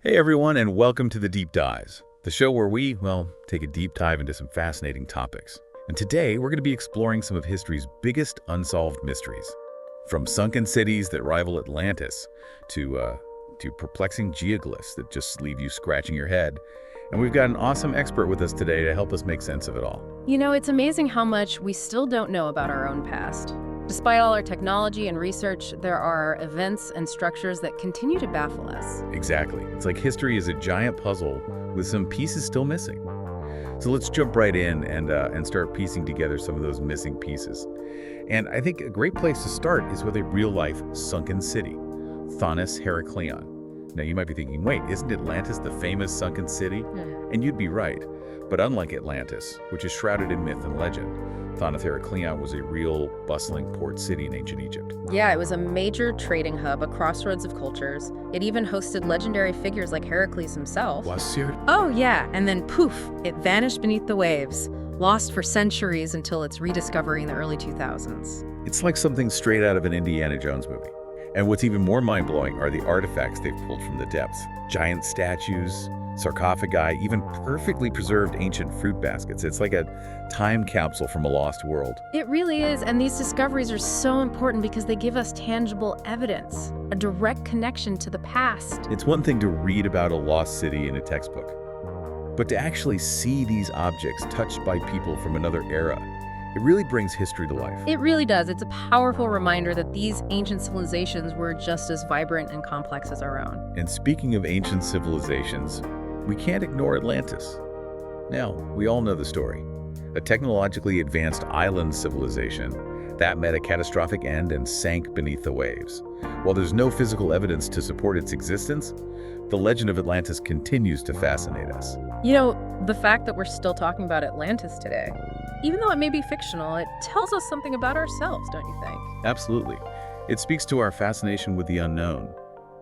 Hey everyone, and welcome to The Deep Dives, the show where we, take a deep dive into some fascinating topics. And today, we're going to be exploring some of history's biggest unsolved mysteries. From sunken cities that rival Atlantis to perplexing geoglyphs that just leave you scratching your head. And we've got an awesome expert with us today to help us make sense of it all. You know, it's amazing how much we still don't know about our own past. Despite all our technology and research, there are events and structures that continue to baffle us. Exactly. It's like history is a giant puzzle with some pieces still missing. So let's jump right in and start piecing together some of those missing pieces. And I think a great place to start is with a real-life sunken city, Thonis-Heracleion. Now you might be thinking, wait, isn't Atlantis the famous sunken city? And you'd be right. But unlike Atlantis, which is shrouded in myth and legend, Thonis-Heracleion was a real, bustling port city in ancient Egypt. Yeah, it was a major trading hub, a crossroads of cultures. It even hosted legendary figures like Heracles himself. Was it? Oh yeah, and then poof, it vanished beneath the waves, lost for centuries until its rediscovery in the early 2000s. It's like something straight out of an Indiana Jones movie. And what's even more mind-blowing are the artifacts they've pulled from the depths. Giant statues, sarcophagi, even perfectly preserved ancient fruit baskets. It's like a time capsule from a lost world. It really is, and these discoveries are so important because they give us tangible evidence, a direct connection to the past. It's one thing to read about a lost city in a textbook, but to actually see these objects touched by people from another era, it really brings history to life. It really does. It's a powerful reminder that these ancient civilizations were just as vibrant and complex as our own. And speaking of ancient civilizations, we can't ignore Atlantis. Now, we all know the story. A technologically advanced island civilization that met a catastrophic end and sank beneath the waves. While there's no physical evidence to support its existence, the legend of Atlantis continues to fascinate us. You know, the fact that we're still talking about Atlantis today, even though it may be fictional, it tells us something about ourselves, don't you think? Absolutely. It speaks to our fascination with the unknown,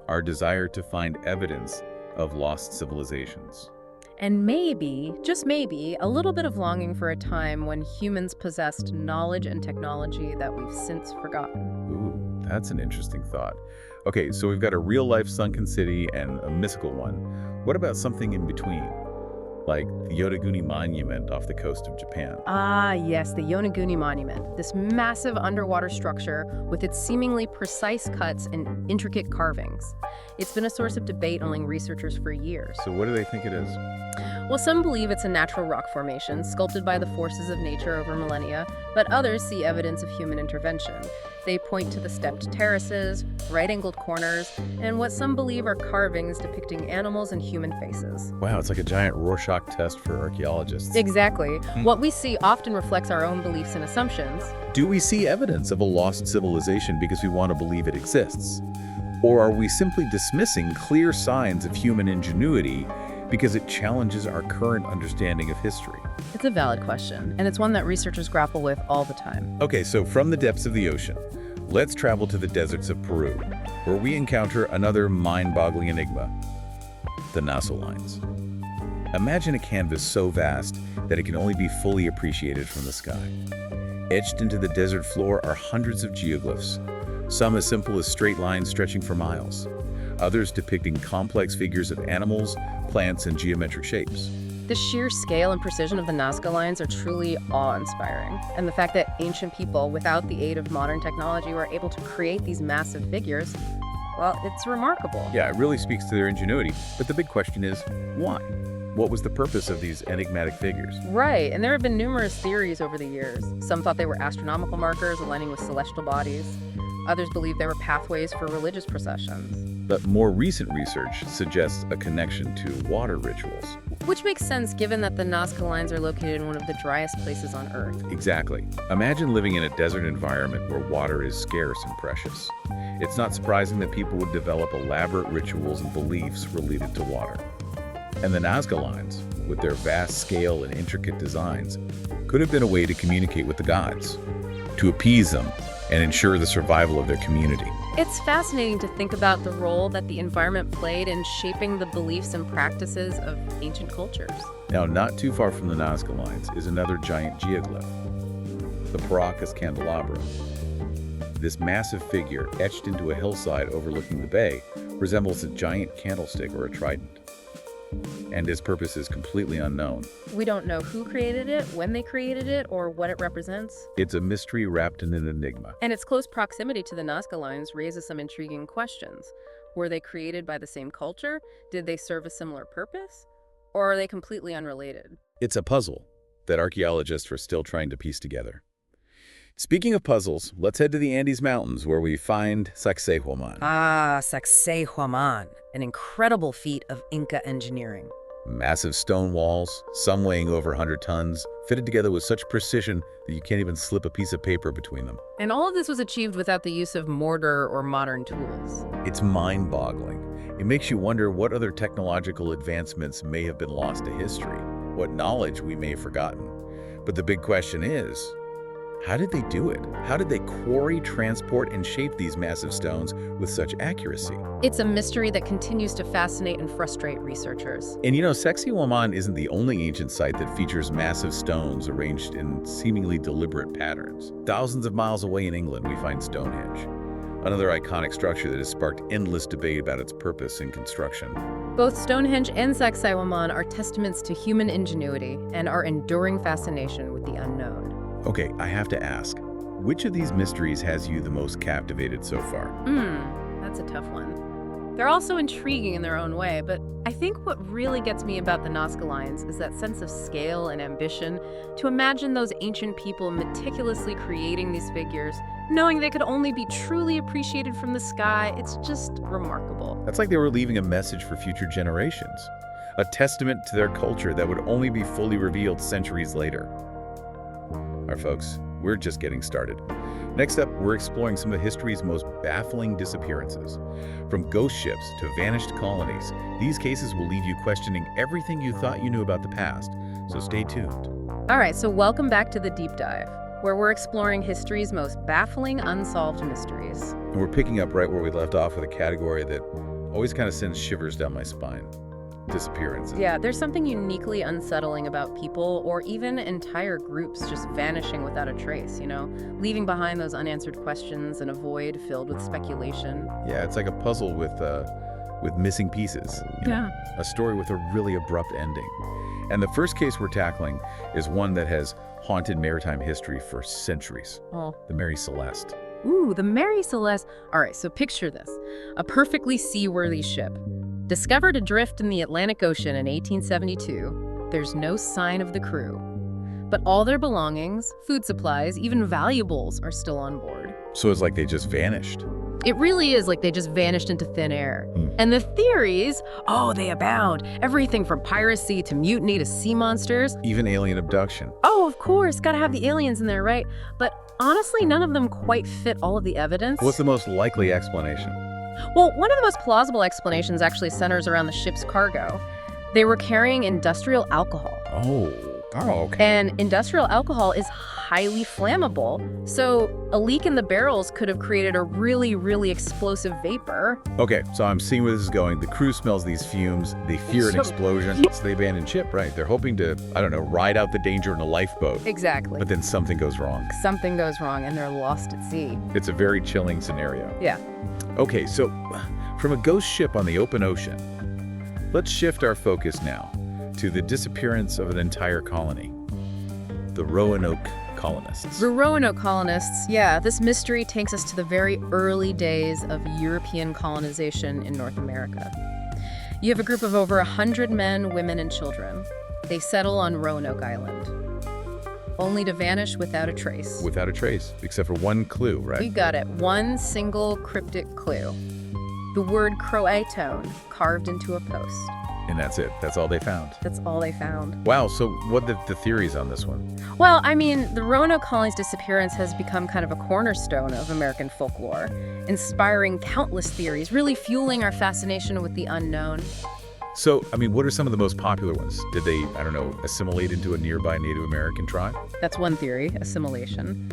our desire to find evidence of lost civilizations. And maybe, just maybe, a little bit of longing for a time when humans possessed knowledge and technology that we've since forgotten. Ooh, that's an interesting thought. Okay, so we've got a real-life sunken city and a mystical one. What about something in between? Like the Yonaguni Monument off the coast of Japan. Ah, yes, the Yonaguni Monument. This massive underwater structure with its seemingly precise cuts and intricate carvings. It's been a source of debate among researchers for years. So what do they think it is? Well, some believe it's a natural rock formation sculpted by the forces of nature over millennia, but others see evidence of human intervention. They point to the stepped terraces, right-angled corners, and what some believe are carvings depicting animals and human faces. Wow, it's like a giant Rorschach test for archaeologists. Exactly. What we see often reflects our own beliefs and assumptions. Do we see evidence of a lost civilization because we want to believe it exists? Or are we simply dismissing clear signs of human ingenuity because it challenges our current understanding of history? It's a valid question, and it's one that researchers grapple with all the time. Okay, so from the depths of the ocean, let's travel to the deserts of Peru, where we encounter another mind-boggling enigma, the Nazca Lines. Imagine a canvas so vast that it can only be fully appreciated from the sky. Etched into the desert floor are hundreds of geoglyphs, some as simple as straight lines stretching for miles, others depicting complex figures of animals, plants, and geometric shapes. The sheer scale and precision of the Nazca Lines are truly awe-inspiring. And the fact that ancient people, without the aid of modern technology, were able to create these massive figures, well, it's remarkable. Yeah, it really speaks to their ingenuity. But the big question is, why? What was the purpose of these enigmatic figures? Right, and there have been numerous theories over the years. Some thought they were astronomical markers aligning with celestial bodies. Others believed they were pathways for religious processions. But more recent research suggests a connection to water rituals. Which makes sense given that the Nazca Lines are located in one of the driest places on Earth. Exactly. Imagine living in a desert environment where water is scarce and precious. It's not surprising that people would develop elaborate rituals and beliefs related to water. And the Nazca Lines, with their vast scale and intricate designs, could have been a way to communicate with the gods, to appease them, and ensure the survival of their community. It's fascinating to think about the role that the environment played in shaping the beliefs and practices of ancient cultures. Now, not too far from the Nazca Lines is another giant geoglyph, the Paracas candelabra. This massive figure, etched into a hillside overlooking the bay, resembles a giant candlestick or a trident, and its purpose is completely unknown. We don't know who created it, when they created it, or what it represents. It's a mystery wrapped in an enigma. And its close proximity to the Nazca Lines raises some intriguing questions. Were they created by the same culture? Did they serve a similar purpose? Or are they completely unrelated? It's a puzzle that archaeologists are still trying to piece together. Speaking of puzzles, let's head to the Andes Mountains where we find Sacsayhuaman. Sacsayhuaman, an incredible feat of Inca engineering. Massive stone walls, some weighing over 100 tons, fitted together with such precision that you can't even slip a piece of paper between them. And all of this was achieved without the use of mortar or modern tools. It's mind-boggling. It makes you wonder what other technological advancements may have been lost to history, what knowledge we may have forgotten. But the big question is, how did they do it? How did they quarry, transport, and shape these massive stones with such accuracy? It's a mystery that continues to fascinate and frustrate researchers. And you know, Sacsayhuaman isn't the only ancient site that features massive stones arranged in seemingly deliberate patterns. Thousands of miles away in England, we find Stonehenge, another iconic structure that has sparked endless debate about its purpose and construction. Both Stonehenge and Sacsayhuaman are testaments to human ingenuity and our enduring fascination with the unknown. Okay, I have to ask, which of these mysteries has you the most captivated so far? That's a tough one. They're also intriguing in their own way, but I think what really gets me about the Nazca Lines is that sense of scale and ambition to imagine those ancient people meticulously creating these figures, knowing they could only be truly appreciated from the sky. It's just remarkable. That's like they were leaving a message for future generations, a testament to their culture that would only be fully revealed centuries later. All right, folks, we're just getting started. Next up, we're exploring some of history's most baffling disappearances. From ghost ships to vanished colonies, these cases will leave you questioning everything you thought you knew about the past, so stay tuned. All right, so welcome back to The Deep Dive, where we're exploring history's most baffling unsolved mysteries. And we're picking up right where we left off with a category that always kind of sends shivers down my spine. Disappearances. Yeah, there's something uniquely unsettling about people or even entire groups just vanishing without a trace, leaving behind those unanswered questions in a void filled with speculation. Yeah, it's like a puzzle with missing pieces. A story with a really abrupt ending. And the first case we're tackling is one that has haunted maritime history for centuries. Oh. The Mary Celeste. Ooh, the Mary Celeste. All right, so picture this. A perfectly seaworthy ship. Discovered adrift in the Atlantic Ocean in 1872, there's no sign of the crew. But all their belongings, food supplies, even valuables are still on board. So it's like they just vanished. It really is like they just vanished into thin air. And the theories, they abound. Everything from piracy to mutiny to sea monsters. Even alien abduction. Oh, of course, gotta have the aliens in there, right? But honestly, none of them quite fit all of the evidence. What's the most likely explanation? Well, one of the most plausible explanations actually centers around the ship's cargo. They were carrying industrial alcohol. Oh, okay. And industrial alcohol is highly flammable, so a leak in the barrels could have created a really, really explosive vapor. Okay, so I'm seeing where this is going. The crew smells these fumes. They fear an explosion, so they abandon ship, right? They're hoping to, ride out the danger in a lifeboat. Exactly. But then something goes wrong. Something goes wrong and they're lost at sea. It's a very chilling scenario. Yeah. Okay, so from a ghost ship on the open ocean, let's shift our focus now to the disappearance of an entire colony, the Roanoke colonists. The Roanoke colonists, this mystery takes us to the very early days of European colonization in North America. You have a group of over 100 men, women, and children. They settle on Roanoke Island, only to vanish without a trace. Without a trace, except for one clue, right? We got it. One single cryptic clue. The word Croatone carved into a post. And that's it. That's all they found. That's all they found. Wow, so what are the theories on this one? Well, the Roanoke Colony's disappearance has become kind of a cornerstone of American folklore, inspiring countless theories, really fueling our fascination with the unknown. So, what are some of the most popular ones? Did they, assimilate into a nearby Native American tribe? That's one theory, assimilation.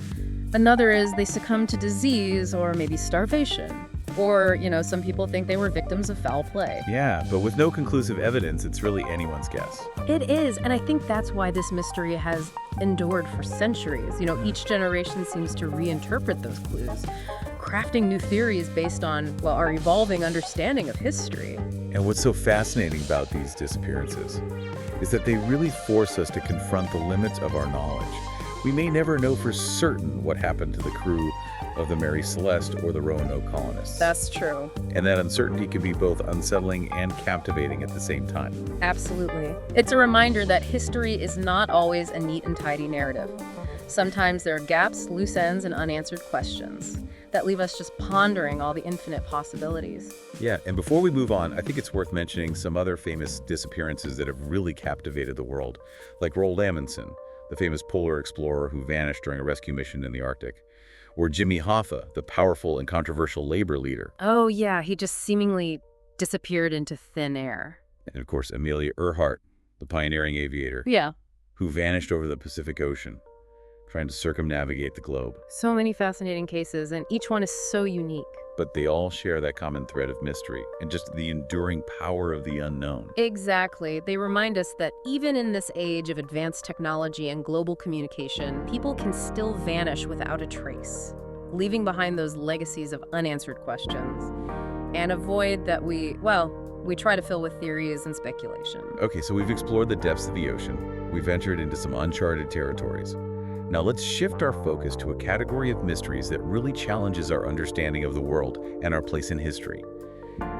Another is they succumbed to disease or maybe starvation. Or, some people think they were victims of foul play. Yeah, but with no conclusive evidence, it's really anyone's guess. It is, and I think that's why this mystery has endured for centuries. Each generation seems to reinterpret those clues, crafting new theories based on, well, our evolving understanding of history. And what's so fascinating about these disappearances is that they really force us to confront the limits of our knowledge. We may never know for certain what happened to the crew of the Mary Celeste or the Roanoke colonists. That's true. And that uncertainty can be both unsettling and captivating at the same time. Absolutely. It's a reminder that history is not always a neat and tidy narrative. Sometimes there are gaps, loose ends, and unanswered questions that leave us just pondering all the infinite possibilities. Yeah, and before we move on, I think it's worth mentioning some other famous disappearances that have really captivated the world, like Roald Amundsen, the famous polar explorer who vanished during a rescue mission in the Arctic, or Jimmy Hoffa, the powerful and controversial labor leader. Oh yeah, he just seemingly disappeared into thin air. And of course, Amelia Earhart, the pioneering aviator, Yeah. who vanished over the Pacific Ocean, trying to circumnavigate the globe. So many fascinating cases, and each one is so unique. But they all share that common thread of mystery and just the enduring power of the unknown. Exactly. They remind us that even in this age of advanced technology and global communication, people can still vanish without a trace, leaving behind those legacies of unanswered questions and a void that we try to fill with theories and speculation. Okay, so we've explored the depths of the ocean. We've entered into some uncharted territories. Now let's shift our focus to a category of mysteries that really challenges our understanding of the world and our place in history.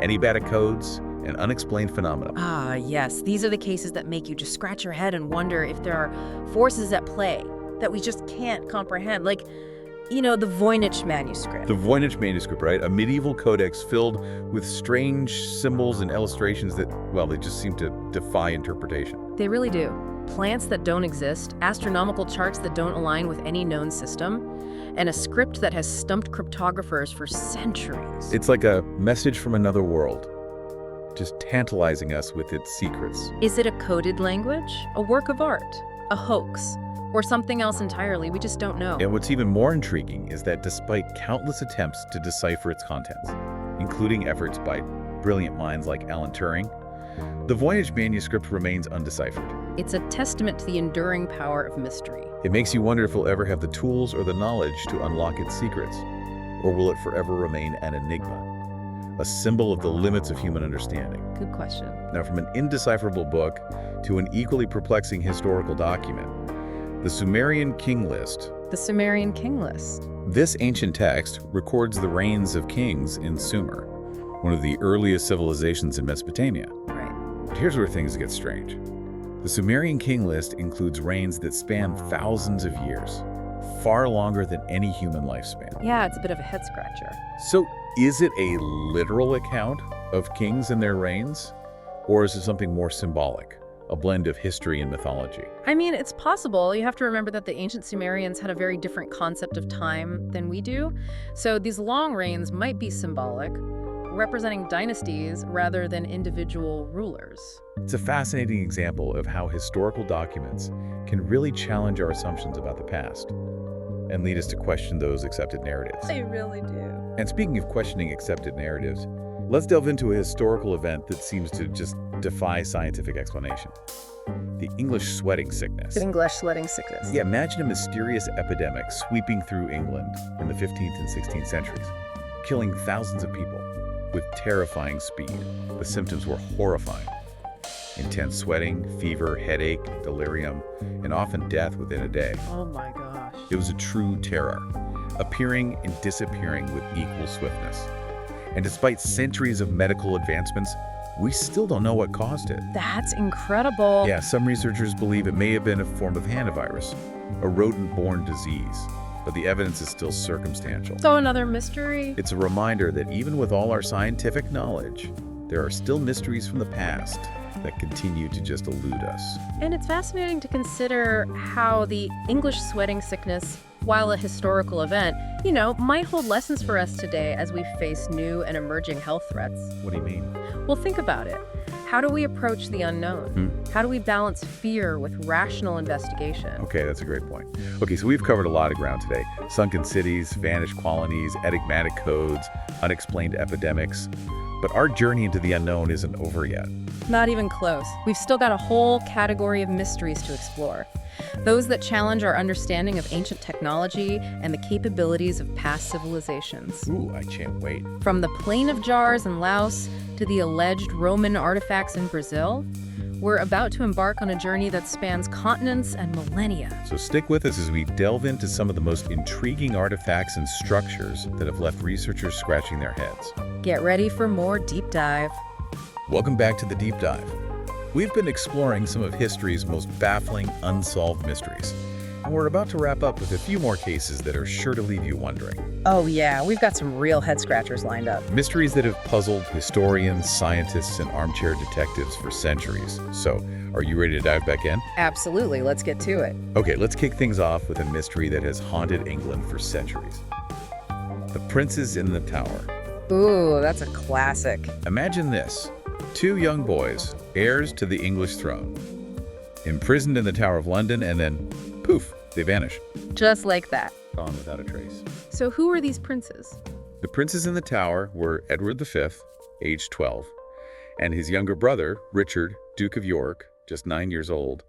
Enigmatic codes and unexplained phenomena. Ah, yes. These are the cases that make you just scratch your head and wonder if there are forces at play that we just can't comprehend. Like, the Voynich Manuscript. The Voynich Manuscript, right? A medieval codex filled with strange symbols and illustrations that, they just seem to defy interpretation. They really do. Plants that don't exist, astronomical charts that don't align with any known system, and a script that has stumped cryptographers for centuries. It's like a message from another world, just tantalizing us with its secrets. Is it a coded language, a work of art, a hoax, or something else entirely? We just don't know. And what's even more intriguing is that despite countless attempts to decipher its contents, including efforts by brilliant minds like Alan Turing, the Voynich Manuscript remains undeciphered. It's a testament to the enduring power of mystery. It makes you wonder if we'll ever have the tools or the knowledge to unlock its secrets, or will it forever remain an enigma, a symbol of the limits of human understanding? Good question. Now, from an indecipherable book to an equally perplexing historical document, the Sumerian King List. The Sumerian King List. This ancient text records the reigns of kings in Sumer, one of the earliest civilizations in Mesopotamia. Right. But here's where things get strange. The Sumerian King List includes reigns that span thousands of years, far longer than any human lifespan. Yeah, it's a bit of a head-scratcher. So is it a literal account of kings and their reigns? Or is it something more symbolic, a blend of history and mythology? I mean, it's possible. You have to remember that the ancient Sumerians had a very different concept of time than we do. So these long reigns might be symbolic, representing dynasties rather than individual rulers. It's a fascinating example of how historical documents can really challenge our assumptions about the past and lead us to question those accepted narratives. They really do. And speaking of questioning accepted narratives, let's delve into a historical event that seems to just defy scientific explanation. The English sweating sickness. The English sweating sickness. Yeah, imagine a mysterious epidemic sweeping through England in the 15th and 16th centuries, killing thousands of people with terrifying speed. The symptoms were horrifying. Intense sweating, fever, headache, delirium, and often death within a day. Oh my gosh. It was a true terror, appearing and disappearing with equal swiftness. And despite centuries of medical advancements, we still don't know what caused it. That's incredible. Yeah, some researchers believe it may have been a form of hantavirus, a rodent-borne disease, but the evidence is still circumstantial. So another mystery. It's a reminder that even with all our scientific knowledge, there are still mysteries from the past that continue to just elude us. And it's fascinating to consider how the English sweating sickness, while a historical event, might hold lessons for us today as we face new and emerging health threats. What do you mean? Well, think about it. How do we approach the unknown? How do we balance fear with rational investigation? Okay, that's a great point. Okay, so we've covered a lot of ground today. Sunken cities, vanished colonies, enigmatic codes, unexplained epidemics. But our journey into the unknown isn't over yet. Not even close. We've still got a whole category of mysteries to explore. Those that challenge our understanding of ancient technology and the capabilities of past civilizations. Ooh, I can't wait. From the Plain of Jars in Laos to the alleged Roman artifacts in Brazil, we're about to embark on a journey that spans continents and millennia. So stick with us as we delve into some of the most intriguing artifacts and structures that have left researchers scratching their heads. Get ready for more deep dive. Welcome back to the Deep Dive. We've been exploring some of history's most baffling, unsolved mysteries. And we're about to wrap up with a few more cases that are sure to leave you wondering. Oh yeah, we've got some real head-scratchers lined up. Mysteries that have puzzled historians, scientists, and armchair detectives for centuries. So, are you ready to dive back in? Absolutely, let's get to it. Okay, let's kick things off with a mystery that has haunted England for centuries. The Princes in the Tower. Ooh, that's a classic. Imagine this. Two young boys, heirs to the English throne, imprisoned in the Tower of London, and then, poof, they vanish. Just like that. Gone without a trace. So who are these princes? The princes in the tower were Edward V, aged 12, and his younger brother, Richard, Duke of York, just 9 years old.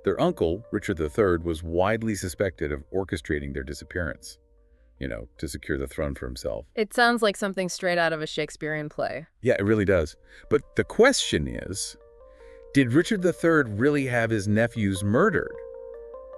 Their uncle, Richard III, was widely suspected of orchestrating their disappearance, to secure the throne for himself. It sounds like something straight out of a Shakespearean play. Yeah, it really does. But the question is, did Richard III really have his nephews murdered?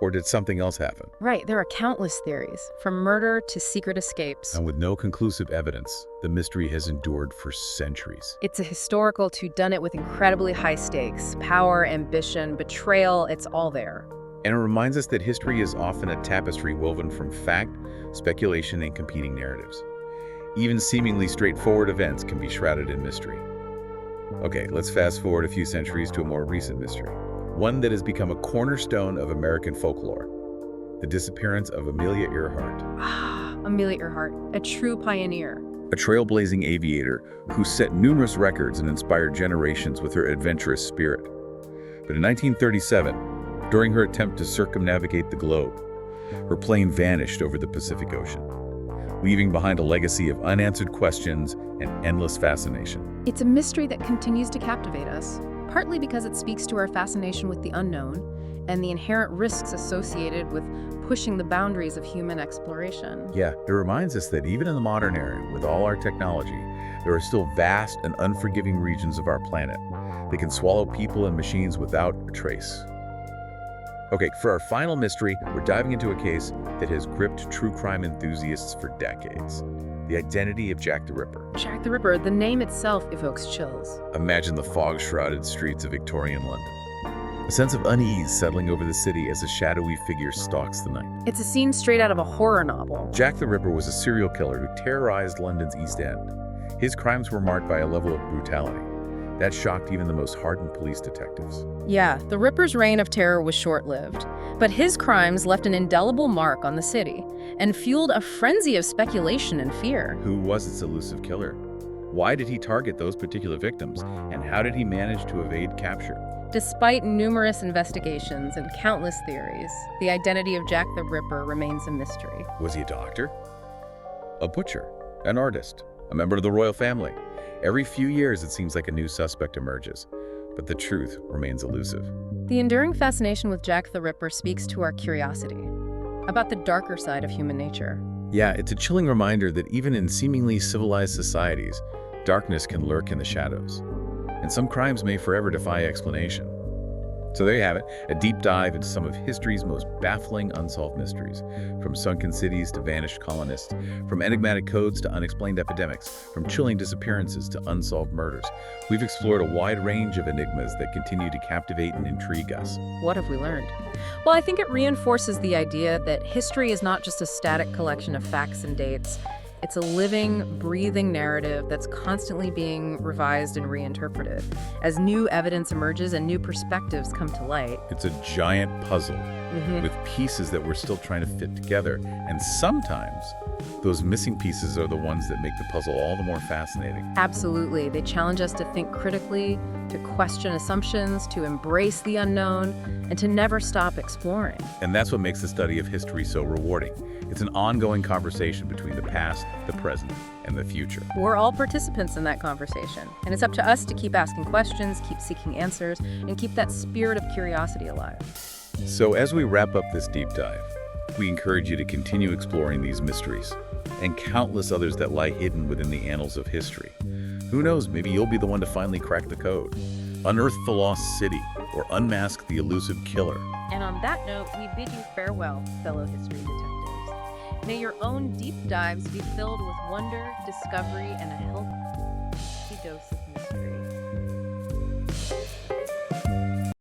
Or did something else happen? Right, there are countless theories, from murder to secret escapes. And with no conclusive evidence, the mystery has endured for centuries. It's a historical whodunit with incredibly high stakes. Power, ambition, betrayal, it's all there. And it reminds us that history is often a tapestry woven from fact, speculation, and competing narratives. Even seemingly straightforward events can be shrouded in mystery. Okay, let's fast forward a few centuries to a more recent mystery. One that has become a cornerstone of American folklore. The disappearance of Amelia Earhart. Amelia Earhart, a true pioneer. A trailblazing aviator who set numerous records and inspired generations with her adventurous spirit. But in 1937, during her attempt to circumnavigate the globe, her plane vanished over the Pacific Ocean, leaving behind a legacy of unanswered questions and endless fascination. It's a mystery that continues to captivate us, partly because it speaks to our fascination with the unknown and the inherent risks associated with pushing the boundaries of human exploration. Yeah, it reminds us that even in the modern era, with all our technology, there are still vast and unforgiving regions of our planet that can swallow people and machines without a trace. Okay, for our final mystery, we're diving into a case that has gripped true crime enthusiasts for decades. The identity of Jack the Ripper. Jack the Ripper, the name itself evokes chills. Imagine the fog-shrouded streets of Victorian London. A sense of unease settling over the city as a shadowy figure stalks the night. It's a scene straight out of a horror novel. Jack the Ripper was a serial killer who terrorized London's East End. His crimes were marked by a level of brutality that shocked even the most hardened police detectives. Yeah, the Ripper's reign of terror was short-lived, but his crimes left an indelible mark on the city and fueled a frenzy of speculation and fear. Who was its elusive killer? Why did he target those particular victims? And how did he manage to evade capture? Despite numerous investigations and countless theories, the identity of Jack the Ripper remains a mystery. Was he a doctor? A butcher? An artist? A member of the royal family? Every few years, it seems like a new suspect emerges, but the truth remains elusive. The enduring fascination with Jack the Ripper speaks to our curiosity about the darker side of human nature. Yeah, it's a chilling reminder that even in seemingly civilized societies, darkness can lurk in the shadows, and some crimes may forever defy explanation. So there you have it, a deep dive into some of history's most baffling unsolved mysteries, from sunken cities to vanished colonists, from enigmatic codes to unexplained epidemics, from chilling disappearances to unsolved murders. We've explored a wide range of enigmas that continue to captivate and intrigue us. What have we learned? Well, I think it reinforces the idea that history is not just a static collection of facts and dates. It's a living, breathing narrative that's constantly being revised and reinterpreted as new evidence emerges and new perspectives come to light. It's a giant puzzle with pieces that we're still trying to fit together. And sometimes those missing pieces are the ones that make the puzzle all the more fascinating. Absolutely. They challenge us to think critically, to question assumptions, to embrace the unknown, and to never stop exploring. And that's what makes the study of history so rewarding. It's an ongoing conversation between the past, the present, and the future. We're all participants in that conversation, and it's up to us to keep asking questions, keep seeking answers, and keep that spirit of curiosity alive. So as we wrap up this deep dive, we encourage you to continue exploring these mysteries and countless others that lie hidden within the annals of history. Who knows, maybe you'll be the one to finally crack the code, unearth the lost city, or unmask the elusive killer. And on that note, we bid you farewell, fellow history detectives. May your own deep dives be filled with wonder, discovery, and a healthy dose of mystery.